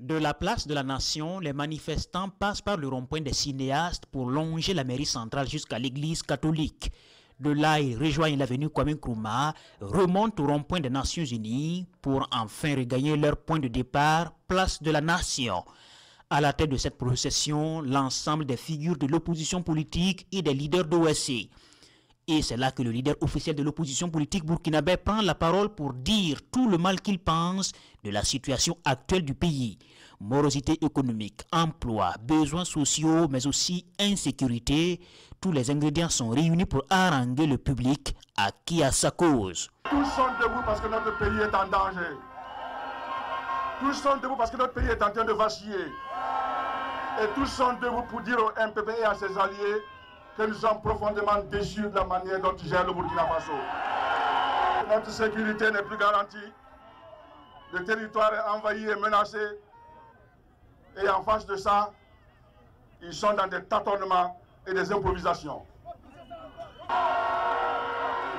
De la place de la Nation, les manifestants passent par le rond-point des cinéastes pour longer la mairie centrale jusqu'à l'église catholique. De là, ils rejoignent l'avenue Kwame Nkrumah, remontent au rond-point des Nations Unies pour enfin regagner leur point de départ, place de la Nation. À la tête de cette procession, l'ensemble des figures de l'opposition politique et des leaders d'OSC. Et c'est là que le leader officiel de l'opposition politique burkinabé prend la parole pour dire tout le mal qu'il pense de la situation actuelle du pays. Morosité économique, emploi, besoins sociaux, mais aussi insécurité. Tous les ingrédients sont réunis pour haranguer le public acquis à sa cause. Tous sont debout parce que notre pays est en danger. Tous sont debout parce que notre pays est en train de vaciller. Et tous sont debout pour dire au MPP et à ses alliés que nous sommes profondément déçus de la manière dont ils gèrent le Burkina Faso. Notre sécurité n'est plus garantie. Le territoire est envahi et menacé. Et en face de ça, ils sont dans des tâtonnements et des improvisations.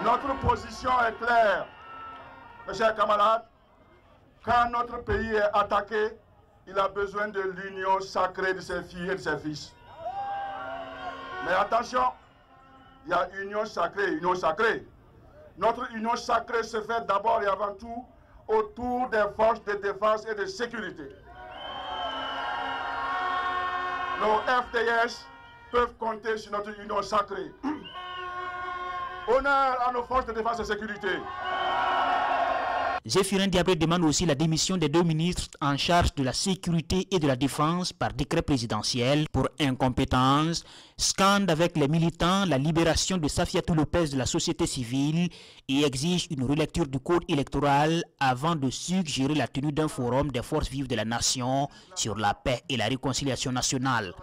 Notre position est claire, mes chers camarades. Quand notre pays est attaqué, il a besoin de l'union sacrée de ses filles et de ses fils. Mais attention, il y a union sacrée. Notre union sacrée se fait d'abord et avant tout autour des forces de défense et de sécurité. Nos FDS peuvent compter sur notre union sacrée. Honneur à nos forces de défense et de sécurité. Zéphirin Diabré demande aussi la démission des deux ministres en charge de la sécurité et de la défense par décret présidentiel pour incompétence, scande avec les militants la libération de Safiatou Lopez de la société civile et exige une relecture du code électoral avant de suggérer la tenue d'un forum des forces vives de la nation sur la paix et la réconciliation nationale.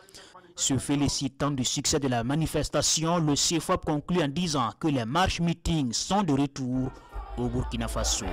Se félicitant du succès de la manifestation, le CFOP conclut en disant que les marches-meetings sont de retour au Burkina Faso.